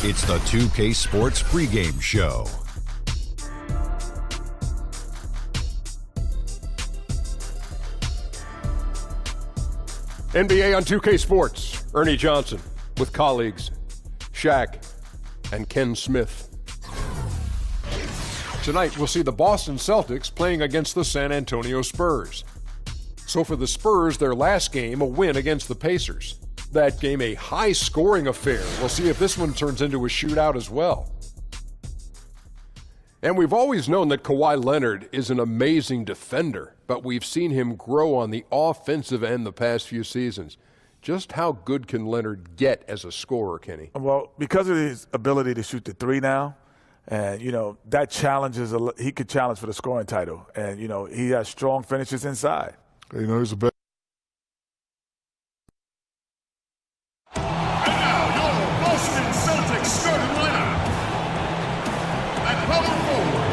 It's the 2K Sports pregame show. NBA on 2K Sports. Ernie Johnson with colleagues Shaq and Ken Smith. Tonight we'll see the Boston Celtics playing against the San Antonio Spurs. So for the Spurs, their last game, a win against the Pacers. That game, a high-scoring affair. We'll see if this one turns into a shootout as well. And we've always known that Kawhi Leonard is an amazing defender, but we've seen him grow on the offensive end the past few seasons. Just how good can Leonard get as a scorer, Kenny? Well, because of his ability to shoot the three now, and, that challenges, he could challenge for the scoring title. And, he has strong finishes inside. He's a better. And now, your Boston Celtics starting lineup. At power forward,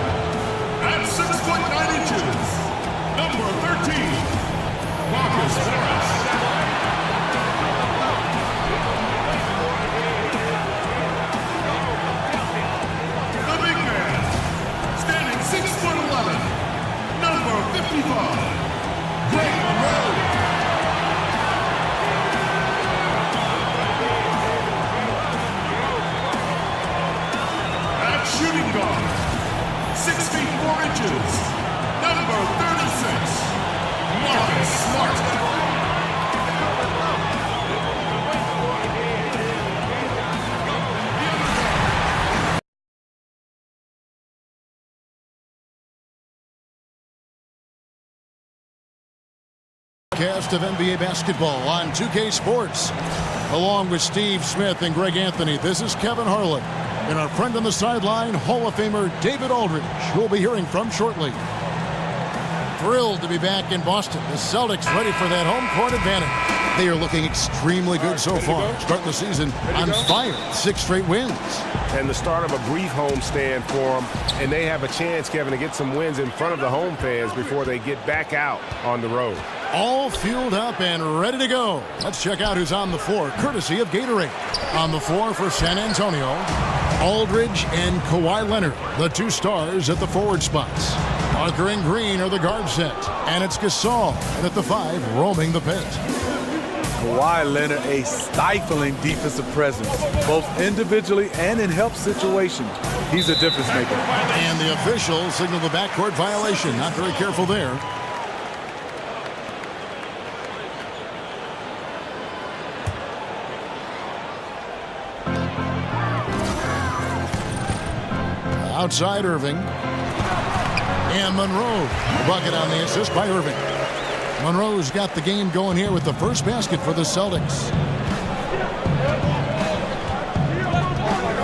at 6'9" inches, number 13, Marcus Morris. The big man, standing 6'11", number 55, Greg Monroe. Shooting guard, 6 feet 4 inches, number 36, Marcus Smart. Cast of NBA basketball on 2K Sports. Along with Steve Smith and Greg Anthony, this is Kevin Harlan. And our friend on the sideline, Hall of Famer David Aldridge, who we'll be hearing from shortly. Thrilled to be back in Boston. The Celtics ready for that home court advantage. They are looking extremely good so far. Starting the season on fire. 6 straight wins. And the start of a brief homestand for them. And they have a chance, Kevin, to get some wins in front of the home fans before they get back out on the road. All fueled up and ready to go. Let's check out who's on the floor, courtesy of Gatorade. On the floor for San Antonio, Aldridge and Kawhi Leonard, the 2 stars at the forward spots. Parker and Green are the guard set, and it's Gasol at the 5 roaming the pit. Kawhi Leonard, a stifling defensive presence, both individually and in help situations. He's a difference maker. And the officials signal the backcourt violation. Not very careful there. Outside Irving. And Monroe. A bucket on the assist by Irving. Monroe's got the game going here with the first basket for the Celtics.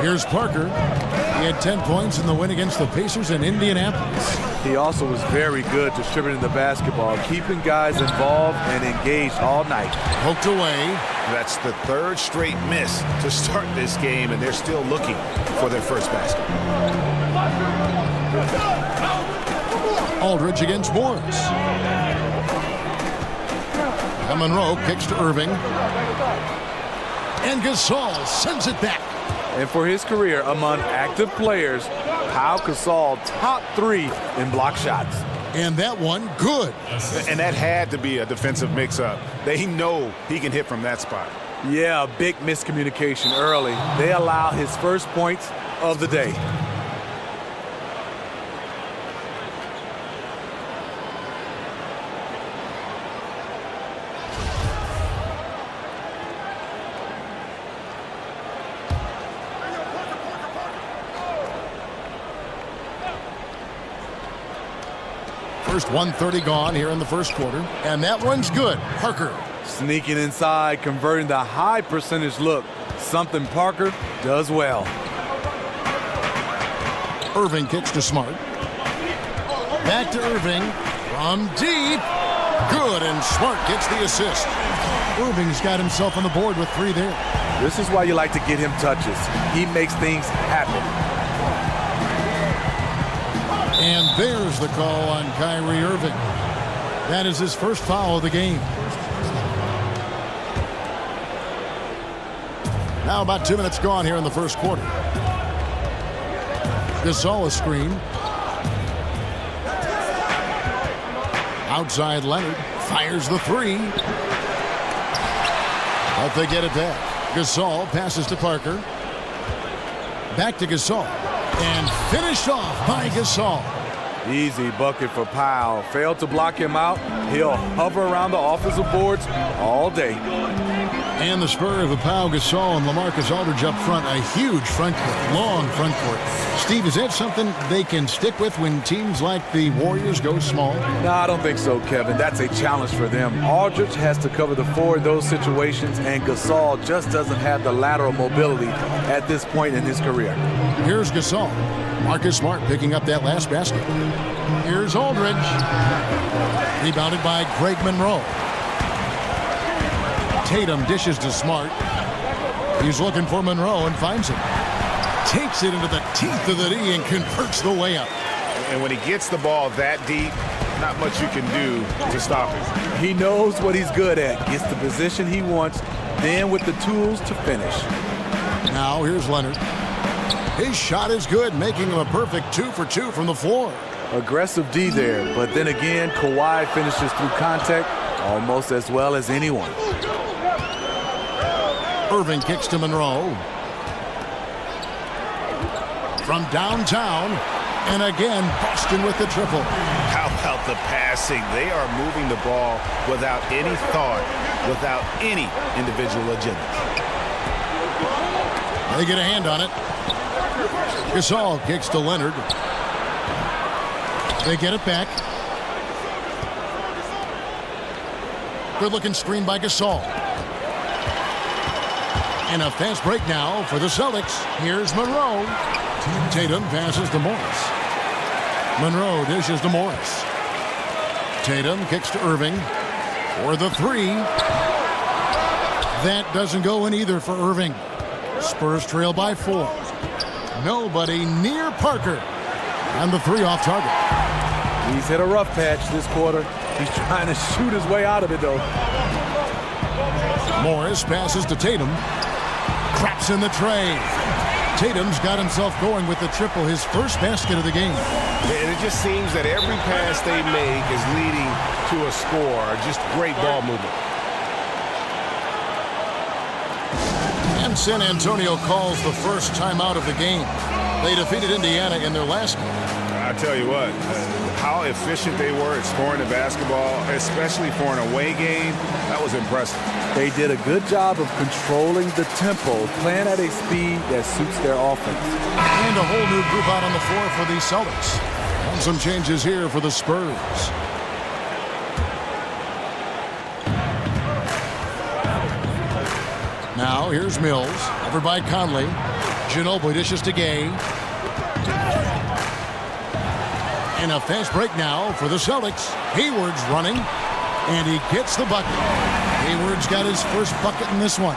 Here's Parker. He had 10 points in the win against the Pacers in Indianapolis. He also was very good distributing the basketball, keeping guys involved and engaged all night. Poked away. That's the 3rd straight miss to start this game, and they're still looking for their first basket. Aldridge against Morris. And Monroe kicks to Irving. And Gasol sends it back. And for his career among active players, Pau Gasol top 3 in block shots. And that one good. And that had to be a defensive mix-up. They know he can hit from that spot. Yeah, a big miscommunication early. They allow his first points of the day. First 1:30 gone here in the first quarter. And that one's good. Parker. Sneaking inside, converting the high percentage look. Something Parker does well. Irving kicks to Smart. Back to Irving. From deep. Good, and Smart gets the assist. Irving's got himself on the board with 3 there. This is why you like to get him touches. He makes things happen. And there's the call on Kyrie Irving. That is his first foul of the game. Now about 2 minutes gone here in the first quarter. Gasol a screen. Outside Leonard fires the three. But they get it back. Gasol passes to Parker. Back to Gasol. And finished off by Gasol. Easy bucket for Powell. Failed to block him out. He'll hover around the offensive boards all day. And the Spurs with Pau Gasol and LaMarcus Aldridge up front. A huge front court, long front court. Steve, is that something they can stick with when teams like the Warriors go small? No, I don't think so, Kevin. That's a challenge for them. Aldridge has to cover the floor in those situations, and Gasol just doesn't have the lateral mobility at this point in his career. Here's Gasol. Marcus Smart picking up that last basket. Here's Aldridge. Rebounded by Greg Monroe. Tatum dishes to Smart. He's looking for Monroe and finds him. Takes it into the teeth of the D and converts the layup. And when he gets the ball that deep, not much you can do to stop it. He knows what he's good at. Gets the position he wants, then with the tools to finish. Now here's Leonard. His shot is good, making him a perfect 2 for 2 from the floor. Aggressive D there, but then again, Kawhi finishes through contact almost as well as anyone. Irving kicks to Monroe. From downtown, and again, Boston with the triple. How about the passing? They are moving the ball without any thought, without any individual agenda. They get a hand on it. Gasol kicks to Leonard. They get it back. Good-looking screen by Gasol. And a fast break now for the Celtics. Here's Monroe. Tatum passes to Morris. Monroe dishes to Morris. Tatum kicks to Irving for the three. That doesn't go in either for Irving. Spurs trail by 4. Nobody near Parker. And the three off target. He's hit a rough patch this quarter. He's trying to shoot his way out of it, though. Morris passes to Tatum. Craps in the tray. Tatum's got himself going with the triple, his first basket of the game. And it just seems that every pass they make is leading to a score. Just great ball movement. And San Antonio calls the first timeout of the game. They defeated Indiana in their last game. I tell you what, how efficient they were at scoring the basketball, especially for an away game, that was impressive. They did a good job of controlling the tempo, playing at a speed that suits their offense. And a whole new group out on the floor for the Celtics. And some changes here for the Spurs. Now here's Mills, covered by Conley. Ginobili dishes to Gay. And a fast break now for the Celtics. Hayward's running, and he gets the bucket. Hayward's got his first bucket in this one.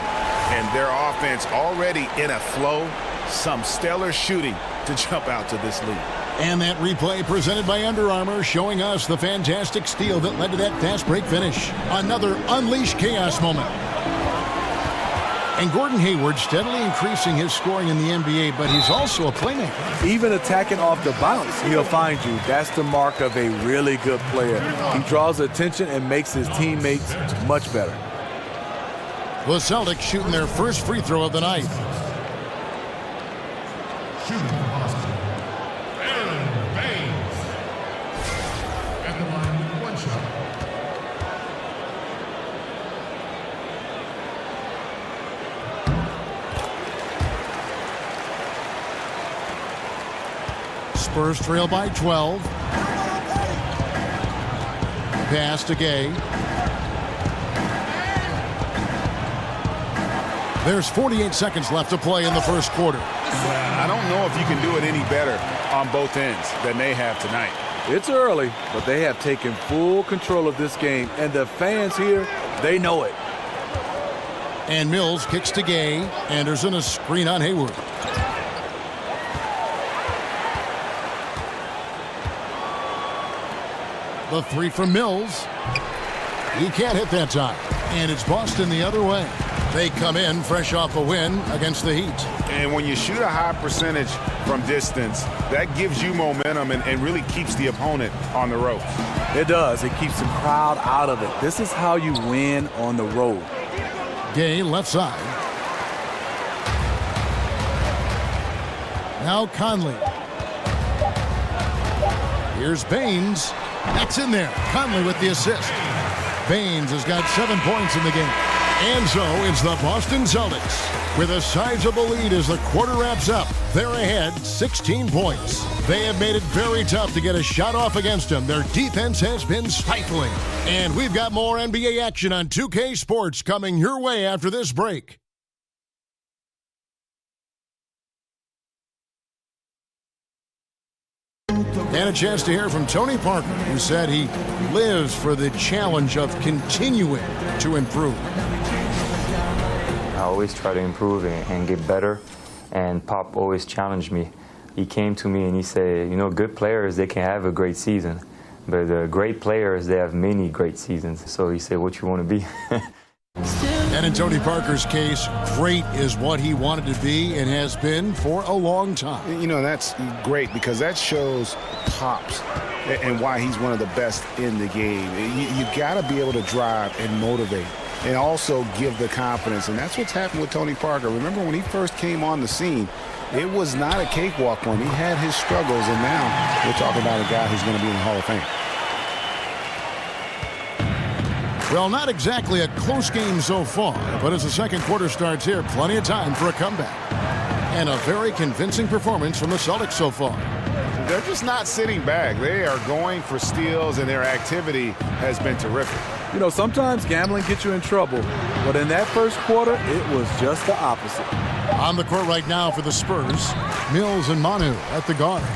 And their offense already in a flow. Some stellar shooting to jump out to this lead. And that replay presented by Under Armour, showing us the fantastic steal that led to that fast break finish. Another unleashed chaos moment. And Gordon Hayward steadily increasing his scoring in the NBA, but he's also a playmaker. Even attacking off the bounce, he'll find you. That's the mark of a really good player. He draws attention and makes his teammates much better. The Celtics shooting their first free throw of the night. Spurs trail by 12. Pass to Gay. There's 48 seconds left to play in the first quarter. I don't know if you can do it any better on both ends than they have tonight. It's early, but they have taken full control of this game, and the fans here, they know it. And Mills kicks to Gay. Anderson a screen on Hayward. The three from Mills. He can't hit that time. And it's Boston the other way. They come in fresh off a win against the Heat. And when you shoot a high percentage from distance, that gives you momentum and really keeps the opponent on the ropes. It does. It keeps the crowd out of it. This is how you win on the road. Gay left side. Now Conley. Here's Baines. That's in there. Conley with the assist. Baines has got 7 points in the game. And so it's the Boston Celtics with a sizable lead as the quarter wraps up. They're ahead 16 points. They have made it very tough to get a shot off against them. Their defense has been stifling. And we've got more NBA action on 2K Sports coming your way after this break. And a chance to hear from Tony Parker, who said he lives for the challenge of continuing to improve. I always try to improve and get better, and Pop always challenged me. He came to me and he said, you know, good players, they can have a great season, but the great players, they have many great seasons. So he said, what you want to be? And in Tony Parker's case, great is what he wanted to be and has been for a long time. You know, that's great because that shows Pops and why he's one of the best in the game. You got to be able to drive and motivate and also give the confidence. And that's what's happened with Tony Parker. Remember when he first came on the scene, it was not a cakewalk for him. He had his struggles, and now we're talking about a guy who's going to be in the Hall of Fame. Well, not exactly a close game so far, but as the second quarter starts here, plenty of time for a comeback. And a very convincing performance from the Celtics so far. They're just not sitting back. They are going for steals, and their activity has been terrific. You know, sometimes gambling gets you in trouble, but in that first quarter, it was just the opposite. On the court right now for the Spurs, Mills and Manu at the guards.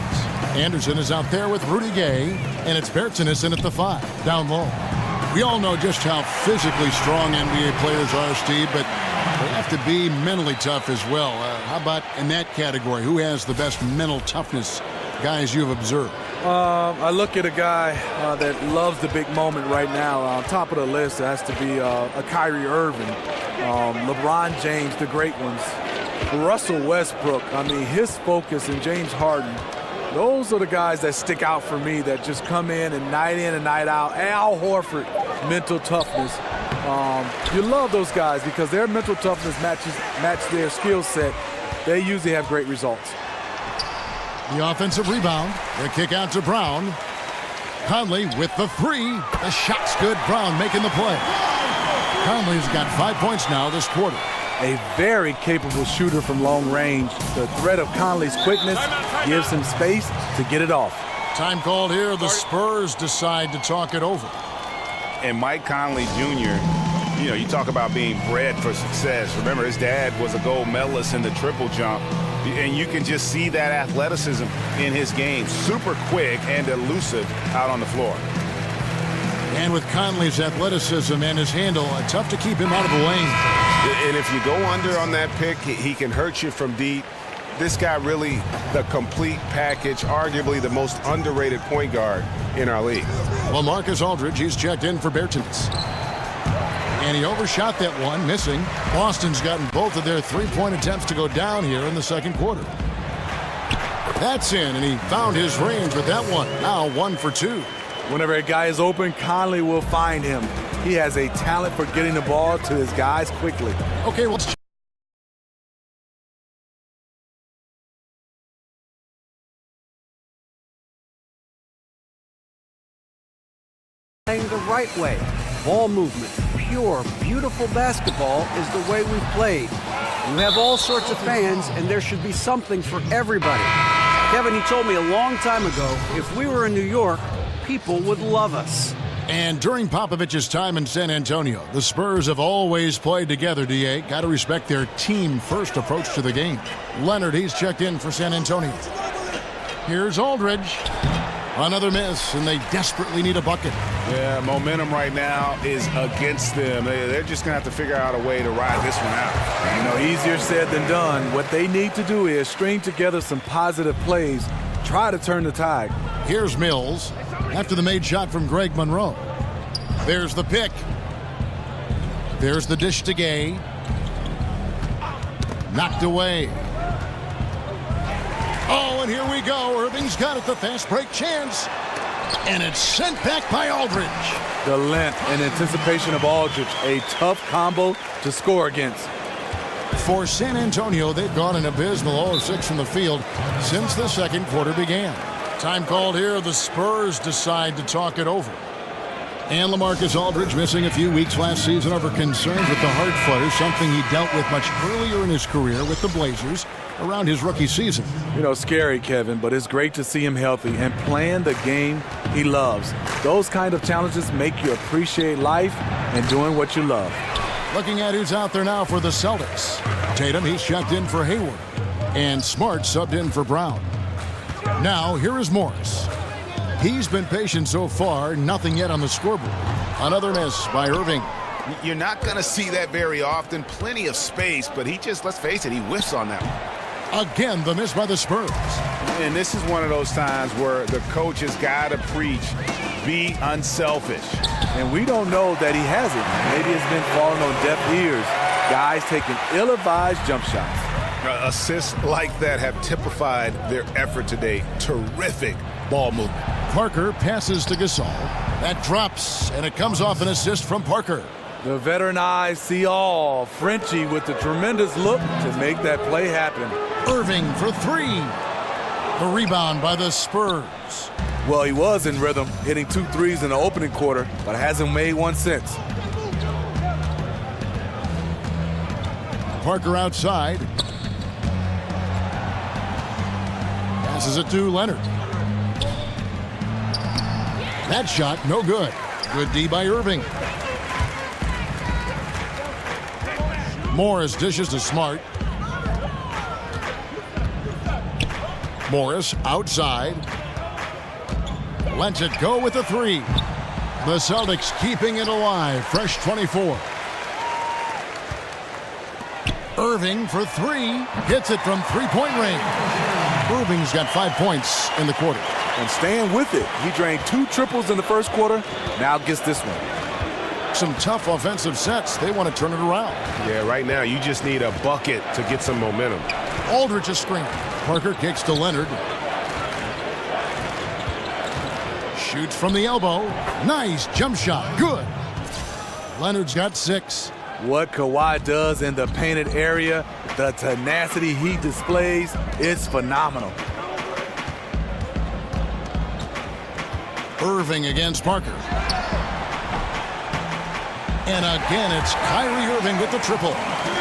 Anderson is out there with Rudy Gay, and it's Bertans in at the 5, down low. We all know just how physically strong NBA players are, Steve, but they have to be mentally tough as well. How about in that category? Who has the best mental toughness, guys you've observed? I look at a guy that loves the big moment right now. On top of the list, it has to be a Kyrie Irving, LeBron James, the great ones. Russell Westbrook, I mean, his focus, and James Harden. Those are the guys that stick out for me, that just come in and night out. Al Horford, mental toughness. You love those guys because their mental toughness match their skill set. They usually have great results. The offensive rebound. The kick out to Brown. Conley with the 3. The shot's good. Brown making the play. Conley's got 5 points now this quarter. A very capable shooter from long range. The threat of Conley's quickness gives him space to get it off. Time called here. The Spurs decide to talk it over. And Mike Conley Jr., you know, you talk about being bred for success. Remember, his dad was a gold medalist in the triple jump. And you can just see that athleticism in his game. Super quick and elusive out on the floor. And with Conley's athleticism and his handle, tough to keep him out of the lane. And if you go under on that pick, he can hurt you from deep. This guy really the complete package, arguably the most underrated point guard in our league. Well, Marcus Aldridge, he's checked in for Bertans. And he overshot that one, missing. Boston's gotten both of their three-point attempts to go down here in the second quarter. That's in, and he found his range with that one. Now 1 for 2. Whenever a guy is open, Conley will find him. He has a talent for getting the ball to his guys quickly. Okay, let's check. Playing the right way. Ball movement, pure, beautiful basketball is the way we've played. You have all sorts of fans, and there should be something for everybody. Kevin, he told me a long time ago, if we were in New York, people would love us. And during Popovich's time in San Antonio, the Spurs have always played together, DA. Got to respect their team-first approach to the game. Leonard, he's checked in for San Antonio. Here's Aldridge. Another miss, and they desperately need a bucket. Yeah, momentum right now is against them. They're just going to have to figure out a way to ride this one out. You know, easier said than done. What they need to do is string together some positive plays, try to turn the tide. Here's Mills after the made shot from Greg Monroe. There's the pick. There's the dish to Gay. Knocked away. Oh, and here we go. Irving's got it, the fast break chance. And it's sent back by Aldridge. The length and anticipation of Aldridge, a tough combo to score against. For San Antonio, they've gone an abysmal 0 of 6 from the field since the second quarter began. Time called here. The Spurs decide to talk it over. And LaMarcus Aldridge missing a few weeks last season over concerns with the heart flutter, something he dealt with much earlier in his career with the Blazers around his rookie season. You know, scary, Kevin, but it's great to see him healthy and playing the game he loves. Those kind of challenges make you appreciate life and doing what you love. Looking at who's out there now for the Celtics. Tatum, he's checked in for Hayward. And Smart subbed in for Brown. Now, here is Morris. He's been patient so far, nothing yet on the scoreboard. Another miss by Irving. You're not going to see that very often. Plenty of space, but he just, let's face it, he whiffs on that one. Again, the miss by the Spurs. And this is one of those times where the coach has got to preach, be unselfish. And we don't know that he hasn't. Maybe it's been falling on deaf ears. Guys taking ill-advised jump shots. Assists like that have typified their effort today. Terrific ball movement. Parker passes to Gasol. That drops, and it comes off an assist from Parker. The veteran eyes see all. Frenchie with the tremendous look to make that play happen. Irving for three. The rebound by the Spurs. Well, he was in rhythm, hitting 2 threes in the opening quarter, but hasn't made one since. Parker outside. Passes it to Leonard. That shot, no good. Good D by Irving. Morris dishes to Smart. Morris outside. Lets it go with the three. The Celtics keeping it alive. Fresh 24. Irving for three. Hits it from three-point range. Irving's got 5 points in the quarter. And staying with it. He drained 2 triples in the first quarter. Now gets this one. Some tough offensive sets. They want to turn it around. Yeah, right now you just need a bucket to get some momentum. Aldridge is screened. Parker kicks to Leonard. Shoots from the elbow. Nice jump shot. Good. Leonard's got 6. What Kawhi does in the painted area, the tenacity he displays, is phenomenal. Irving against Parker. And again, it's Kyrie Irving with the triple.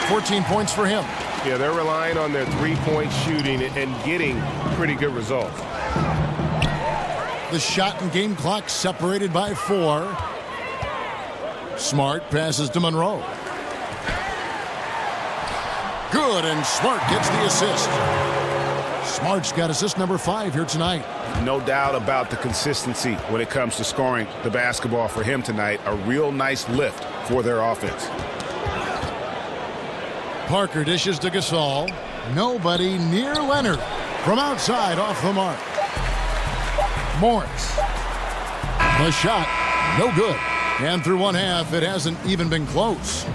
14 points for him. Yeah, they're relying on their three-point shooting and getting pretty good results. The shot and game clock separated by 4. Smart passes to Monroe. Good, and Smart gets the assist. Smart's got assist number 5 here tonight. No doubt about the consistency when it comes to scoring the basketball for him tonight. A real nice lift for their offense. Parker dishes to Gasol. Nobody near Leonard. From outside, off the mark. Morris. The shot, no good. And through one half, it hasn't even been close.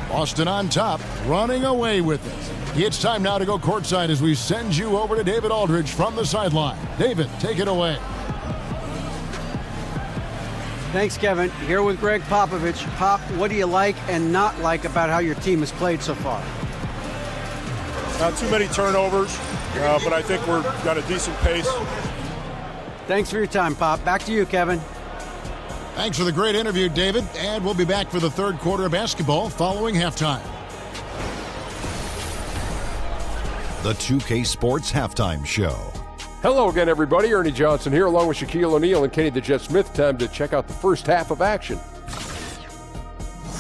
Boston on top, running away with it. It's time now to go courtside as we send you over to David Aldridge from the sideline. David, take it away. Thanks, Kevin. Here with Greg Popovich. Pop, what do you like and not like about how your team has played so far? Not too many turnovers, but I think we've got a decent pace. Thanks for your time, Pop. Back to you, Kevin. Thanks for the great interview, David. And we'll be back for the third quarter of basketball following halftime. The 2K Sports Halftime Show. Hello again, everybody. Ernie Johnson here, along with Shaquille O'Neal and Kenny the Jet Smith. Time to check out the first half of action.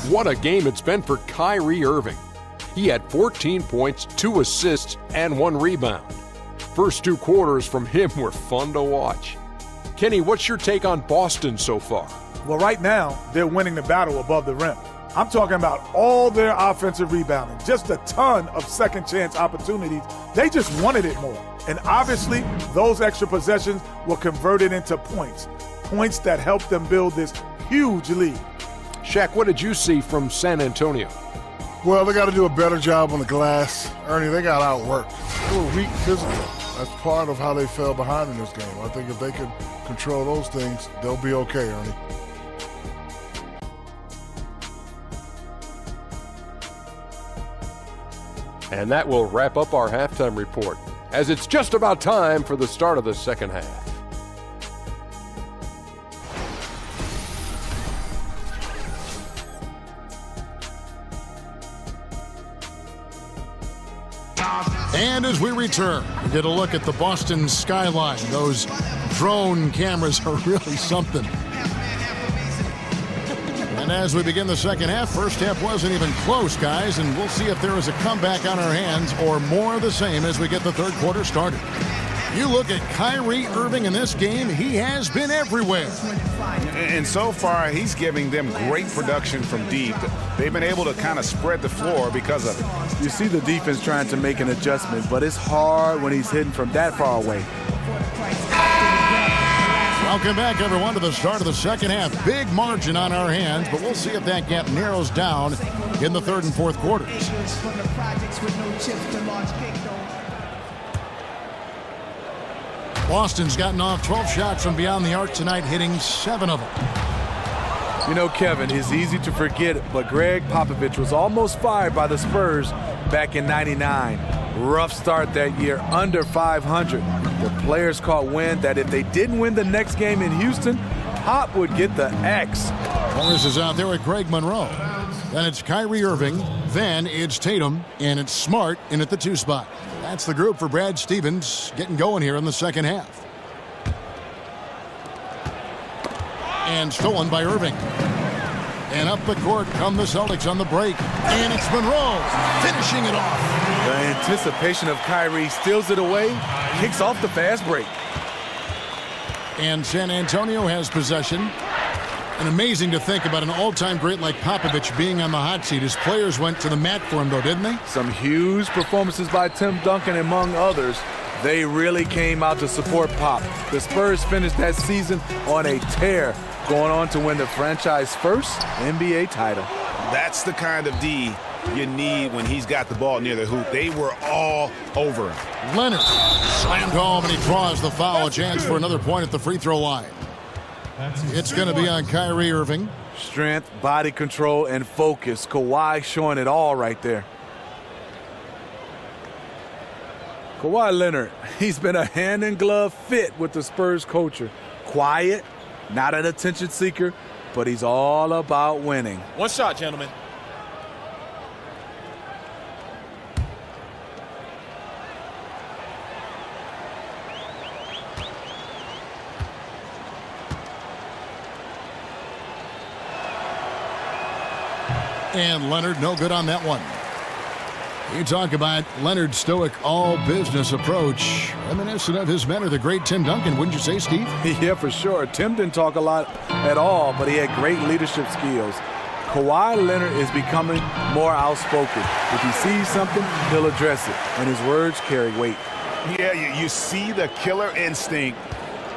What a game it's been for Kyrie Irving. He had 14 points, 2 assists, and 1 rebound. First 2 quarters from him were fun to watch. Kenny, what's your take on Boston so far? Well, right now, they're winning the battle above the rim. I'm talking about all their offensive rebounding, just a ton of second chance opportunities. They just wanted it more. And obviously, those extra possessions were converted into points that helped them build this huge lead. Shaq, what did you see from San Antonio? Well, they got to do a better job on the glass. Ernie, they got outworked. They were weak physically. That's part of how they fell behind in this game. I think if they can control those things, they'll be okay, Ernie. And that will wrap up our halftime report, as it's just about time for the start of the second half. And as we return, we get a look at the Boston skyline. Those drone cameras are really something. And as we begin the second half, first half wasn't even close, guys, and we'll see if there is a comeback on our hands or more of the same as we get the third quarter started. You look at Kyrie Irving in this game, he has been everywhere. And so far, he's giving them great production from deep. They've been able to kind of spread the floor because of it. You see the defense trying to make an adjustment, but it's hard when he's hitting from that far away. Welcome back, everyone, to the start of the second half. Big margin on our hands, but we'll see if that gap narrows down in the third and fourth quarters. Boston's gotten off 12 shots from beyond the arc tonight, hitting 7 of them. You know, Kevin, it's easy to forget, but Greg Popovich was almost fired by the Spurs back in '99. Rough start that year, under 500. The players caught wind that if they didn't win the next game in Houston, Pop would get the X. Morris is out there with Greg Monroe. Then it's Kyrie Irving. Then it's Tatum. And it's Smart in at the 2 spot. That's the group for Brad Stevens getting going here in the second half. And stolen by Irving. And up the court come the Celtics on the break. And it's Monroe finishing it off. The anticipation of Kyrie steals it away, kicks off the fast break. And San Antonio has possession. And amazing to think about an all-time great like Popovich being on the hot seat. His players went to the mat for him, though, didn't they? Some huge performances by Tim Duncan, among others. They really came out to support Pop. The Spurs finished that season on a tear, going on to win the franchise first NBA title. That's the kind of D you need when he's got the ball near the hoop. They were all over him. Leonard slammed home, and he draws the foul. A chance for another point at the free throw line. It's going to be on Kyrie Irving. Strength, body control, and focus. Kawhi showing it all right there. Kawhi Leonard, he's been a hand-in-glove fit with the Spurs culture. Quiet, not an attention seeker, but he's all about winning. One shot, gentlemen. And Leonard, no good on that one. You talk about Leonard's stoic all-business approach, reminiscent of his mentor, the great Tim Duncan, wouldn't you say, Steve? Yeah, for sure. Tim didn't talk a lot at all, but he had great leadership skills. Kawhi Leonard is becoming more outspoken. If he sees something, he'll address it, and his words carry weight. Yeah, you see the killer instinct.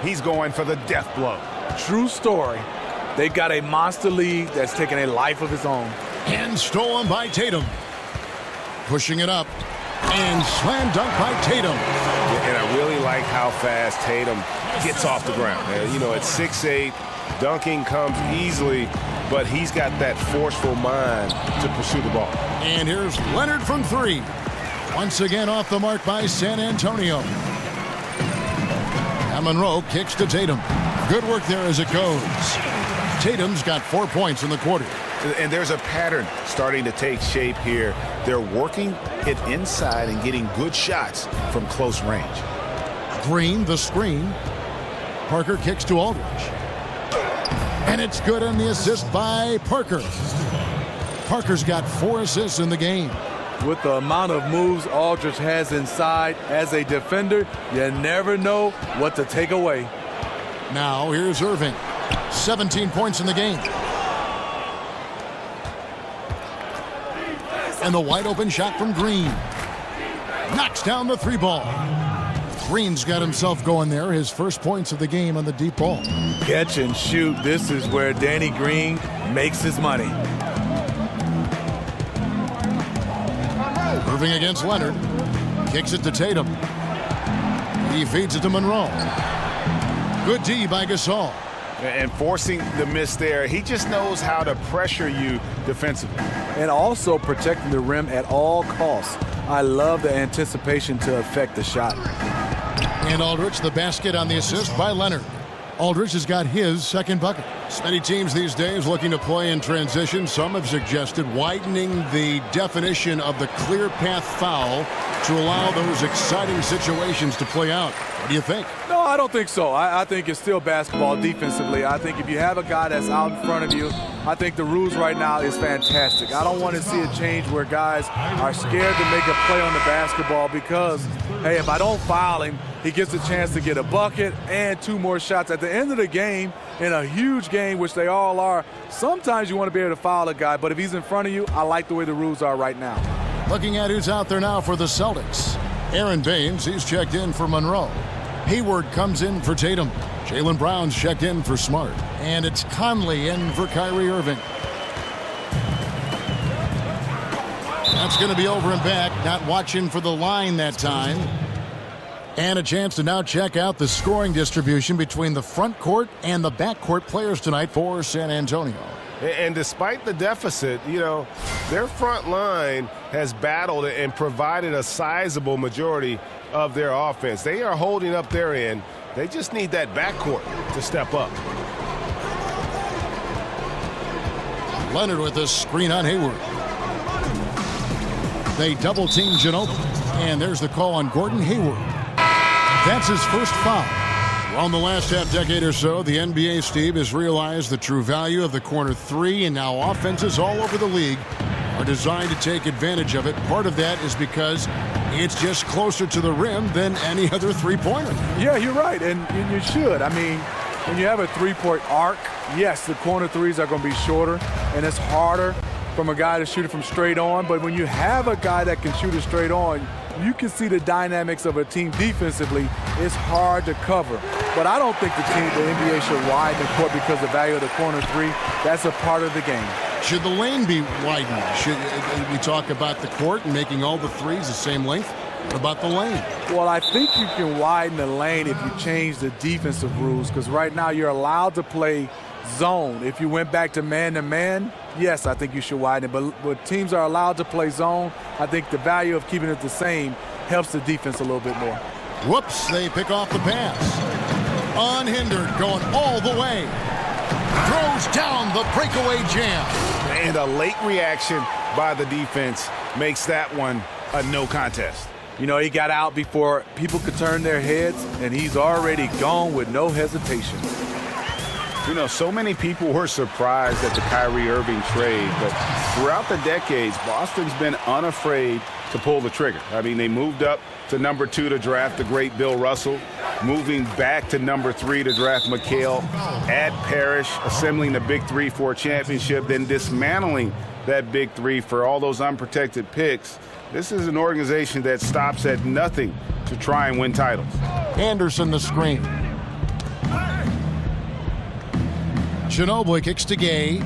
He's going for the death blow. True story. They've got a monster lead that's taking a life of his own. And stolen by Tatum. Pushing it up. And slam dunk by Tatum. And I really like how fast Tatum gets off the ground. You know, at 6'8", dunking comes easily, but he's got that forceful mind to pursue the ball. And here's Leonard from 3. Once again off the mark by San Antonio. And Monroe kicks to Tatum. Good work there as it goes. Tatum's got 4 points in the quarter. And there's a pattern starting to take shape here. They're working it inside and getting good shots from close range. Green, the screen. Parker kicks to Aldridge. And it's good on the assist by Parker. Parker's got 4 assists in the game. With the amount of moves Aldridge has inside as a defender, you never know what to take away. Now here's Irving. 17 points in the game. And the wide open shot from Green. Knocks down the 3 ball. Green's got himself going there. His first points of the game on the deep ball. Catch and shoot. This is where Danny Green makes his money. Irving against Leonard. Kicks it to Tatum. He feeds it to Monroe. Good D by Gasol. And forcing the miss there, he just knows how to pressure you defensively. And also protecting the rim at all costs. I love the anticipation to affect the shot. And Aldridge, the basket on the assist by Leonard. Aldridge has got his second bucket. Many teams these days looking to play in transition. Some have suggested widening the definition of the clear path foul to allow those exciting situations to play out. What do you think? No, I don't think so. I think it's still basketball defensively. I think if you have a guy that's out in front of you, I think the rules right now is fantastic. I don't want to see a change where guys are scared to make a play on the basketball because, hey, if I don't foul him, he gets a chance to get a bucket and 2 more shots. At the end of the game, in a huge game, which they all are, sometimes you want to be able to foul a guy, but if he's in front of you, I like the way the rules are right now. Looking at who's out there now for the Celtics. Aaron Baines, he's checked in for Monroe. Hayward comes in for Tatum. Jaylen Brown's checked in for Smart. And it's Conley in for Kyrie Irving. That's going to be over and back, not watching for the line that time. And a chance to now check out the scoring distribution between the front court and the back court players tonight for San Antonio. And despite the deficit, their front line has battled and provided a sizable majority of their offense. They are holding up their end. They just need that backcourt to step up. Leonard with a screen on Hayward. They double-team Ginobili. And there's the call on Gordon Hayward. That's his first foul. Well, in the last half-decade or so, the NBA, Steve, has realized the true value of the corner three, and now offenses all over the league are designed to take advantage of it. Part of that is because it's just closer to the rim than any other three-pointer. Yeah, you're right, and you should. I mean, when you have a three-point arc, yes, the corner threes are going to be shorter, and it's harder from a guy to shoot it from straight on. But when you have a guy that can shoot it straight on, you can see the dynamics of a team defensively. It's hard to cover. But I don't think the NBA should widen the court because of the value of the corner three. That's a part of the game. Should the lane be widened? Should we talk about the court and making all the threes the same length? What about the lane? Well, I think you can widen the lane if you change the defensive rules, because right now you're allowed to play zone. If you went back to man-to-man, yes, I think you should widen it. But when teams are allowed to play zone, I think the value of keeping it the same helps the defense a little bit more. Whoops, they pick off the pass. Unhindered, going all the way. Throws down the breakaway jam. And a late reaction by the defense makes that one a no contest. You know, he got out before people could turn their heads, and he's already gone with no hesitation. You know, so many people were surprised at the Kyrie Irving trade, but throughout the decades, Boston's been unafraid to pull the trigger. I mean, they moved up to number 2 to draft the great Bill Russell, moving back to number 3 to draft McHale, add Parrish, assembling the big three for a championship, then dismantling that big three for all those unprotected picks. This is an organization that stops at nothing to try and win titles. Anderson the screen. Ginobili kicks to Gay.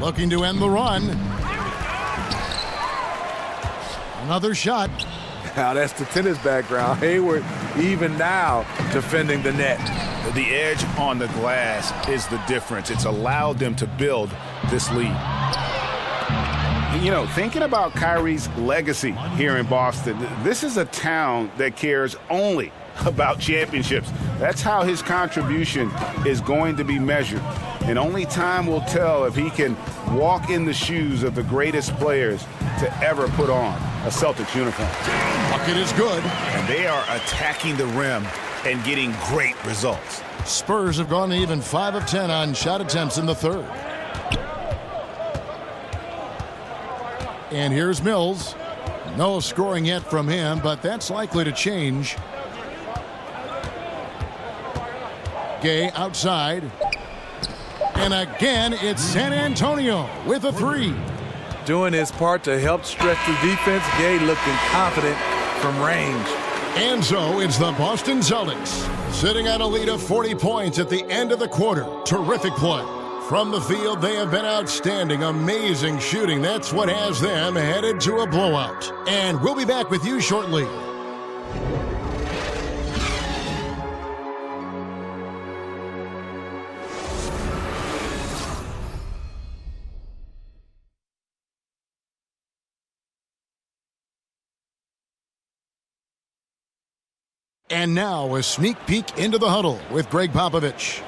Looking to end the run. Another shot. Now that's the tennis background. Hayward even now defending the net. The edge on the glass is the difference. It's allowed them to build this lead. You know, thinking about Kyrie's legacy here in Boston, this is a town that cares only about championships. That's how his contribution is going to be measured. And only time will tell if he can walk in the shoes of the greatest players to ever put on a Celtics uniform. Bucket is good. And they are attacking the rim and getting great results. Spurs have gone even 5 of 10 on shot attempts in the third. And here's Mills. No scoring yet from him, but that's likely to change. Gay outside. And again, it's San Antonio with a three. Doing his part to help stretch the defense. Gay looking confident from range. And so it's the Boston Celtics sitting at a lead of 40 points at the end of the quarter. Terrific play From the field, they have been outstanding, amazing shooting. That's what has them headed to a blowout. And we'll be back with you shortly. And now a sneak peek into the huddle with Greg Popovich.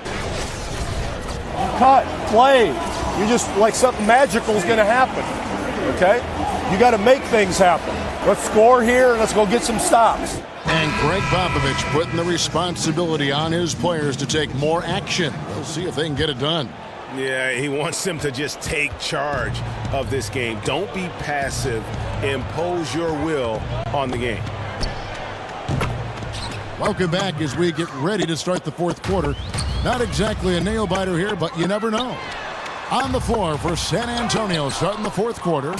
Cut, play. You just like something magical is going to happen. Okay? You got to make things happen. Let's score here and let's go get some stops. And Greg Popovich putting the responsibility on his players to take more action. We'll see if they can get it done. Yeah, he wants them to just take charge of this game. Don't be passive. Impose your will on the game. Welcome back as we get ready to start the fourth quarter. Not exactly a nail-biter here, but you never know. On the floor for San Antonio starting the fourth quarter,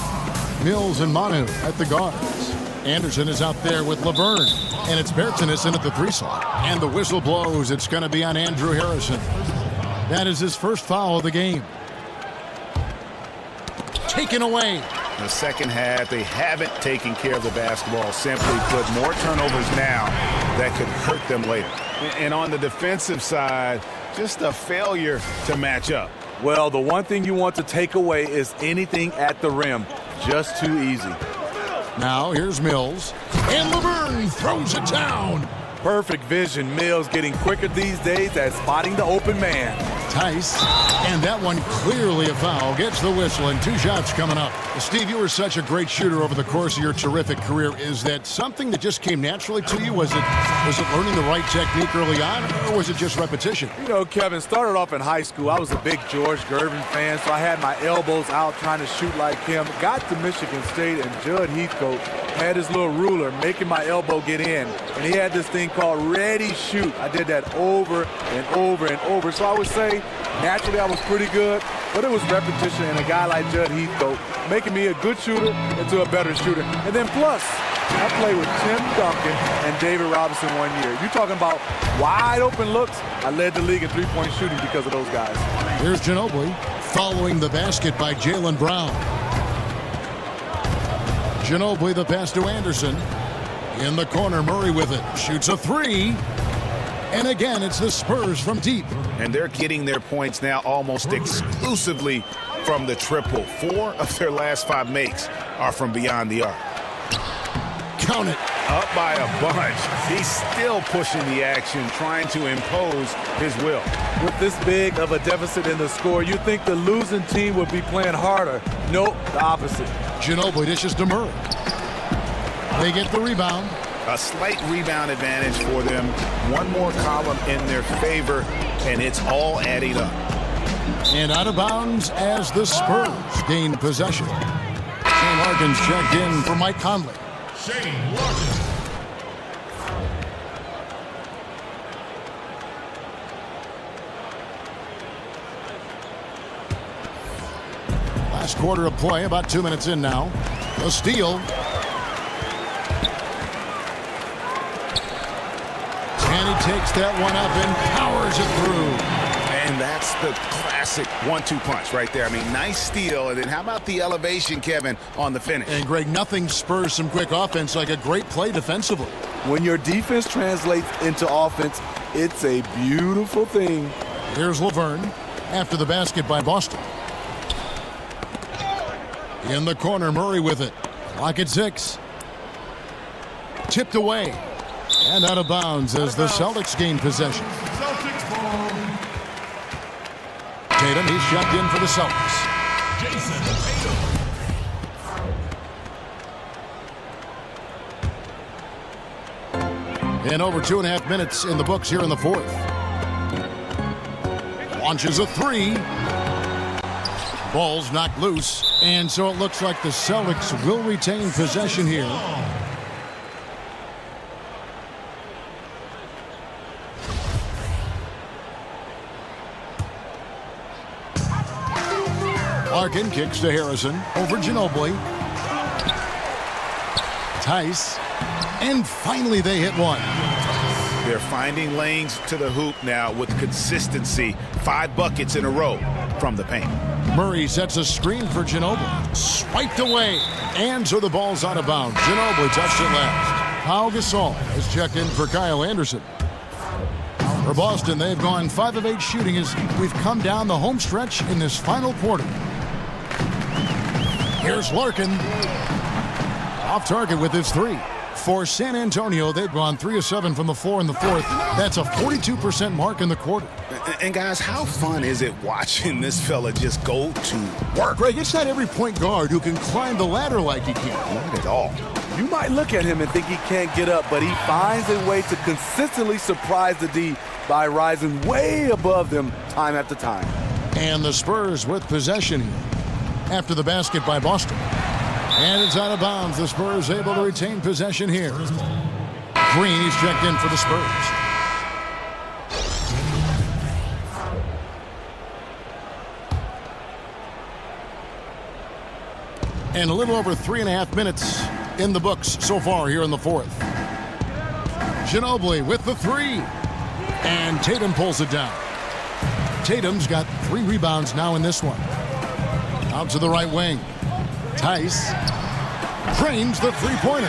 Mills and Manu at the guards. Anderson is out there with Laverne, and it's Bertinason at the 3 slot. And the whistle blows. It's going to be on Andrew Harrison. That is his first foul of the game. Taken away. In the second half, they haven't taken care of the basketball. Simply put, more turnovers now that could hurt them later. And on the defensive side, just a failure to match up. Well, the one thing you want to take away is anything at the rim. Just too easy. Now here's Mills. And Laverne throws it down. Perfect vision. Mills getting quicker these days at spotting the open man. Tice, and that one clearly a foul. Gets the whistle, and 2 shots coming up. Steve, you were such a great shooter over the course of your terrific career. Is that something that just came naturally to you? Was it learning the right technique early on, or was it just repetition? You know, Kevin, started off in high school. I was a big George Gervin fan, so I had my elbows out trying to shoot like him. Got to Michigan State, and Judd Heathcote had his little ruler making my elbow get in, and he had this thing called ready shoot. I did that over and over and over. So I would say naturally I was pretty good, but it was repetition and a guy like Judd Heathcote making me a good shooter into a better shooter. And then plus, I played with Tim Duncan and David Robinson one year. You're talking about wide open looks. I led the league in three-point shooting because of those guys. Here's Ginobili following the basket by Jaylen Brown. Ginobili the pass to Anderson. In the corner, Murray with it. Shoots a 3. And again, it's the Spurs from deep. And they're getting their points now almost exclusively from the triple. 4 of their last 5 makes are from beyond the arc. Count it. Up by a bunch. He's still pushing the action, trying to impose his will. With this big of a deficit in the score, you'd think the losing team would be playing harder. Nope, the opposite. Ginobili dishes to Murray. They get the rebound. A slight rebound advantage for them. One more column in their favor, and it's all adding up. And out of bounds as the Spurs gain possession. Shane Larkin's checked in for Mike Conley. Shane Larkin. Last quarter of play, about 2 minutes in now. A steal. And he takes that one up and powers it through. And that's the classic 1-2 punch right there. I mean, nice steal. And then how about the elevation, Kevin, on the finish? And, Greg, nothing spurs some quick offense like a great play defensively. When your defense translates into offense, it's a beautiful thing. Here's Laverne after the basket by Boston. In the corner, Murray with it. Clock at 6. Tipped away. And out of bounds as the Celtics gain possession. Celtics ball. Tatum, he's checked in for the Celtics. Jason Tatum. And over 2.5 minutes in the books here in the fourth. Launches a 3. Ball's knocked loose. And so it looks like the Celtics will retain possession here. Larkin kicks to Harrison over Ginobili. Tice. And finally they hit one. They're finding lanes to the hoop now with consistency. 5 buckets in a row. from the paint. Murray sets a screen for Ginobili. Swiped away. And so the ball's out of bounds. Ginobili touched it last. Pau Gasol has checked in for Kyle Anderson. For Boston, they've gone 5 of 8 shooting as we've come down the home stretch in this final quarter. Here's Larkin. Off target with his 3. For San Antonio, they've gone 3 of 7 from the floor in the fourth. That's a 42% mark in the quarter. And guys, how fun is it watching this fella just go to work? Greg, it's not every point guard who can climb the ladder like he can. Not at all. You might look at him and think he can't get up, but he finds a way to consistently surprise the D by rising way above them time after time. And the Spurs with possession here after the basket by Boston. And it's out of bounds. The Spurs able to retain possession here. Green, he's checked in for the Spurs. And a little over 3.5 minutes in the books so far here in the fourth. Ginobili with the 3. And Tatum pulls it down. Tatum's got 3 rebounds now in this one. Out to the right wing. Tice drains the 3-pointer.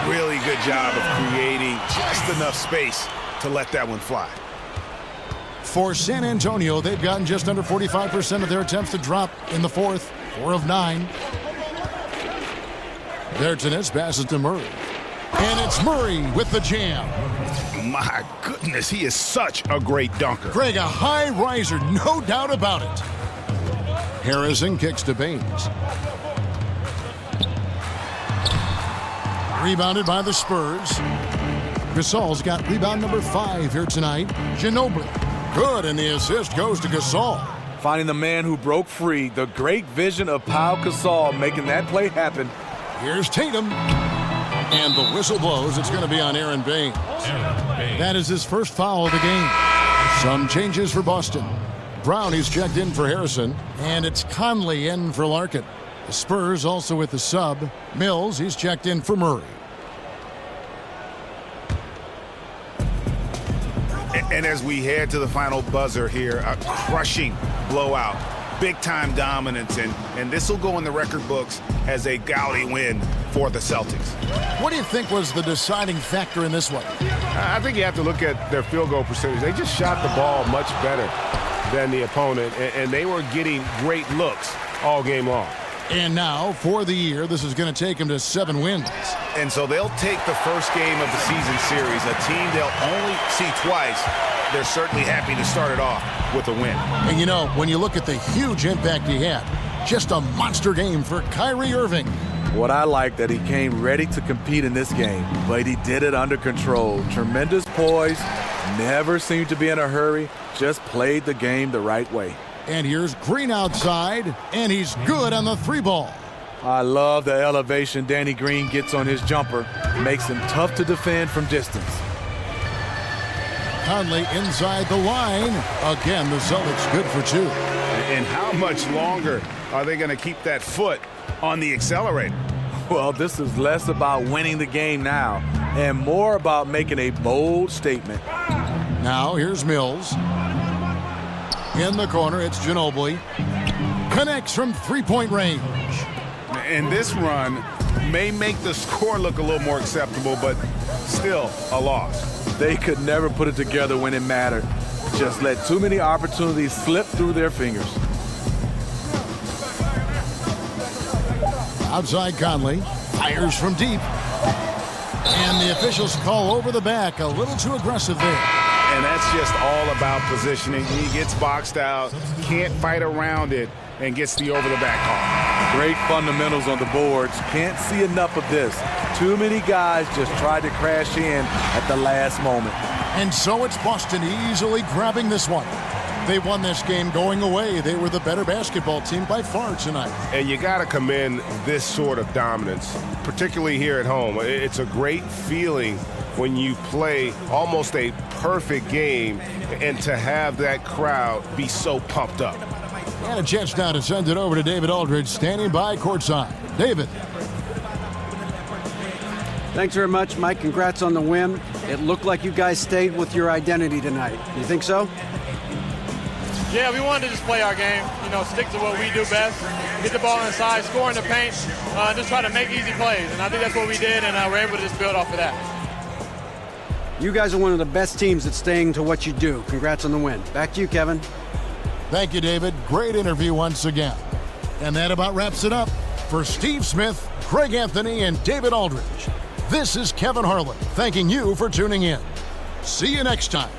Really good job of creating just enough space to let that one fly. For San Antonio, they've gotten just under 45% of their attempts to drop in the fourth. 4 of 9. Bertans passes to Murray. And it's Murray with the jam. My goodness, he is such a great dunker. Greg, a high riser, no doubt about it. Harrison kicks to Baines. Rebounded by the Spurs. Gasol's got rebound number 5 here tonight. Ginobili. Good, and the assist goes to Gasol. Finding the man who broke free, the great vision of Pau Gasol making that play happen. Here's Tatum. And the whistle blows. It's going to be on Aaron Baines. That is his first foul of the game. Some changes for Boston. Brown, he's checked in for Harrison. And it's Conley in for Larkin. The Spurs also with the sub. Mills, he's checked in for Murray. And as we head to the final buzzer here, a crushing blowout. Big-time dominance, and this will go in the record books as a gaudy win for the Celtics. What do you think was the deciding factor in this one? I think you have to look at their field goal percentage. They just shot the ball much better than the opponent, and they were getting great looks all game long. And now, for the year, this is going to take them to 7 wins. And so they'll take the first game of the season series, a team they'll only see twice. They're certainly happy to start it off with a win. And you know, when you look at the huge impact he had, just a monster game for Kyrie Irving. What I like that he came ready to compete in this game, but he did it under control. Tremendous poise, never seemed to be in a hurry, just played the game the right way. And here's Green outside, and he's good on the 3-ball. I love the elevation Danny Green gets on his jumper. Makes him tough to defend from distance. Conley inside the line. Again, the Celtics good for 2. And how much longer are they going to keep that foot on the accelerator? Well, this is less about winning the game now and more about making a bold statement. Now here's Mills. In the corner, it's Ginobili. Connects from 3-point range. And this run may make the score look a little more acceptable, but still a loss. They could never put it together when it mattered. Just let too many opportunities slip through their fingers. Outside Conley. Fires from deep. And the officials call over the back. A little too aggressive there. And that's just all about positioning. He gets boxed out, can't fight around it, and gets the over-the-back call. Great fundamentals on the boards. Can't see enough of this. Too many guys just tried to crash in at the last moment. And so it's Boston easily grabbing this one. They won this game going away. They were the better basketball team by far tonight. And you got to commend this sort of dominance, particularly here at home. It's a great feeling when you play almost a perfect game and to have that crowd be so pumped up. And a chance now to send it over to David Aldridge, standing by courtside. David. Thanks very much, Mike. Congrats on the win. It looked like you guys stayed with your identity tonight. You think so? Yeah, we wanted to just play our game, stick to what we do best, get the ball inside, score in the paint, just try to make easy plays. And I think that's what we did, and we're able to just build off of that. You guys are one of the best teams at staying to what you do. Congrats on the win. Back to you, Kevin. Thank you, David. Great interview once again. And that about wraps it up. For Steve Smith, Greg Anthony, and David Aldridge, this is Kevin Harlan thanking you for tuning in. See you next time